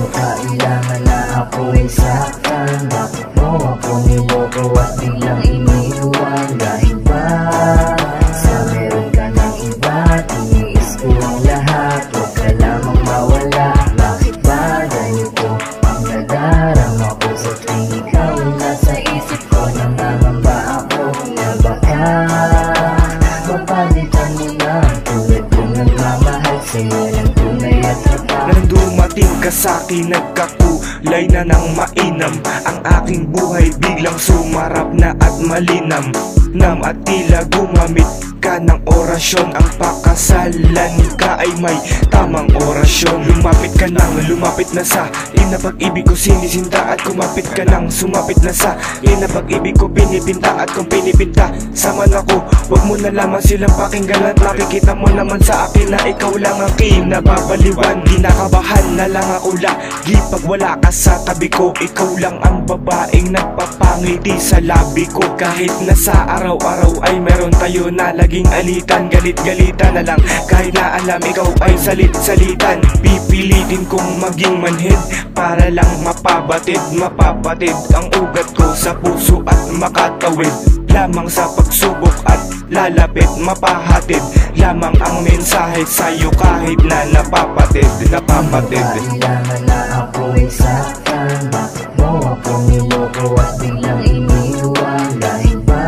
mo kailangan na ako'y saktan? Bakit mo ako niloko at biglang iniwan? Dahil ba sa meron ka ng iba? Tiniis ko ang lahat, huwag ka lamang mawala. Bakit ba ganito ang nadarama ko? Sa tuwing ikaw ay nasa isip ko, nangangamba ako na baka mapalitan mo na tulad kong nagmamahal sa'yo ng tunay at tapat. Nang dumating ka sa'kin, nagkakulay na ng mainam. Ang aking buhay biglang sumarap na at malinam at tila gumamit ka ng orasyon. Ang pakasalan ka ay may tamang orasyon. Lumapit ka nang lumapit na sa inapag-ibig ko sinisinta, at kumapit ka nang sumapit na sa inapag-ibig ko pinipinta. At kung pinipinta saman ako, wag mo na lamang silang pakinggan. At makikita mo naman sa akin na ikaw lang ang kinababaliwan. Kinakabahan na lang ako lagi pag wala ka sa tabi ko. Ikaw lang ang babaeng nagpapangiti sa labi ko. Kahit na sa araw-araw ay meron tayo na laging alitan, galit-galitan na lang. Kahit na alam ikaw ay salit-salitan, pipilitin kong maging manhid para lang mapapatid ang ugat ko sa puso at makatawid. Lamang sa pagsubok at lalapit, mapahatid lamang ang mensahe sa'yo kahit na napapatid. Kailangan na ako'y saktan? Bakit mo ako niloko at biglang iniwan? Dahil ba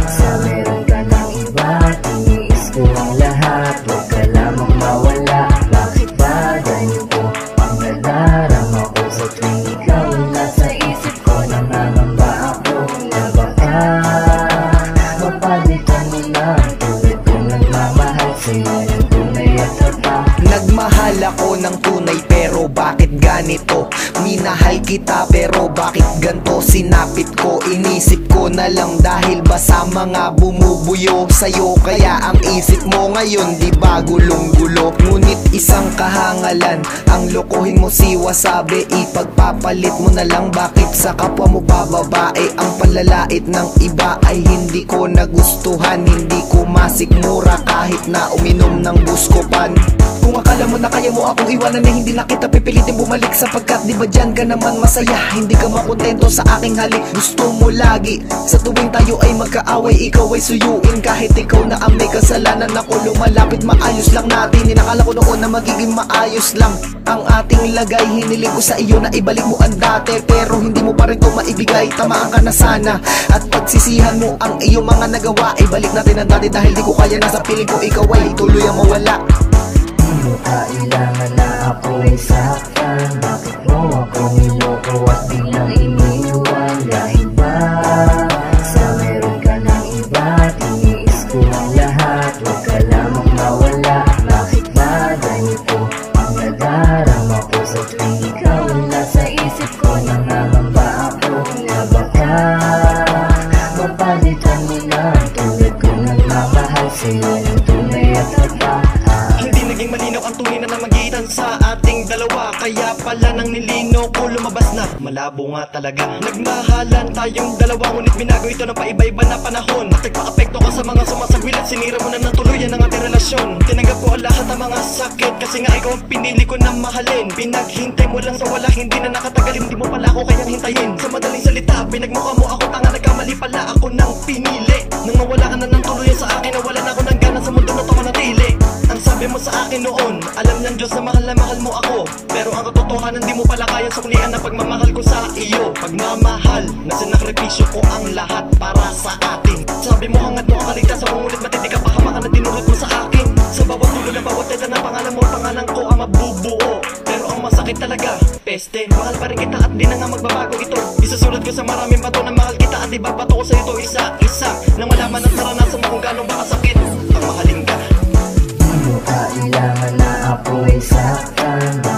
sa meron ka ng iba? Tiniis ko ang lahat, huwag ka lamang mawala. Bakit ba ganito ang nadarama ko? Sa tuwing ikaw ay nasa isip ko, nangangamba ako na baka mapalitan mo na tulad kong nagmamahal sa'yo ng tunay at tapat. Nagmahal ako ng tunay pero bakit ganito? Minahal kita pero bakit ganto? Sinapit ko, inisip ko na lang dahil ba sa mga bumubuyo sa'yo? Kaya ang isip mo ngayon di ba gulong-gulo? Ngunit isang kahangalan ang lokohin mo si Wasabi. Ipagpapalit mo na lang, bakit sa kapwa mo pa babae? Ang panlalait ng iba ay hindi ko nagustuhan. Hindi ko masikmura kahit na uminom ng buskupan. Kung akala mo na kaya mo akong iwanan, na hindi na kita pipilitin bumalik, sapagkat di ba dyan ka naman masaya? Hindi ka makontento sa aking halik, gusto mo lagi sa tuwing tayo ay magkaaway, ikaw ay suyuin kahit ikaw na ang may kasalanan. Ako lumalapit, maayos lang natin. Inakala ko noon na magiging maayos lang ang ating lagay. Hiniling ko sa iyo na ibalik mo ang dati, pero hindi mo pa rin ko maibigay. Tamaan ka na sana at pagsisihan mo ang iyong mga nagawa. Ibalik natin ang dati dahil di ko kaya na, sa piling ko ikaw ay tuloy ang mawala. Di mo kailangan na ako'y saktan? Bakit mo ako niloko at biglang iniwan? Dahil ba sa meron ka ng iba? Tiniis ko ang lahat, huwag ka lamang mawala. Bakit ba ganito ang nadarama ko? Sa tuwing ikaw ay nasa isip ko, nangangamba ako na baka mapalitan mo na tulad kong nagmamahal sa'yo ng tunay at tapat. Naging malinaw ang tunay na namagitan sa ating dalawa, kaya pala nang nilino ko lumabas na malabo nga talaga. Nagmahalan tayong dalawa, ngunit binago ito ng paiba-iba na panahon. Nagpa-apekto ka sa mga sumasagwil at sinira mo na ng tuluyan ang ating relasyon. Tinanggap ko ang lahat ng mga sakit kasi nga ikaw ang pinili ko na mahalin. Pinaghintay mo lang sa wala, hindi na nakatagal, hindi mo pala ako kayang hintayin. Sa madaling salita, pinagmukha mo ako tanga, nagkamali pala ako ng pinili. Nang mawala ka na ng tuluyan sa akin, nawala na ako ng gana sa mundo na to manatili. Ang sabi mo sa akin noon, alam ng Diyos na mahal mo ako, pero ang katotohanan di mo pala kaya suklian na pagmamahal ko sa iyo. Pagmamahal na sinakripisyo ko ang lahat para sa atin. Sabi mo hangad mo ang kaligtasan, ngunit matindi ka pahamakan na dinulot mo sa akin. Sa bawat tulo na bawat teta na pangalan mo, pangalan ko ang mabubuo. Pero ang masakit talaga, peste, mahal pa rin kita at di na nga magbabago ito. Isusulat ko sa maraming bato na mahal kita at ibabato ko sa ito isa-isa, nang malaman at naranasan mo kung gano'ng baka sakit ang mahalin ka. Di mo kailangan na ako'y saktan?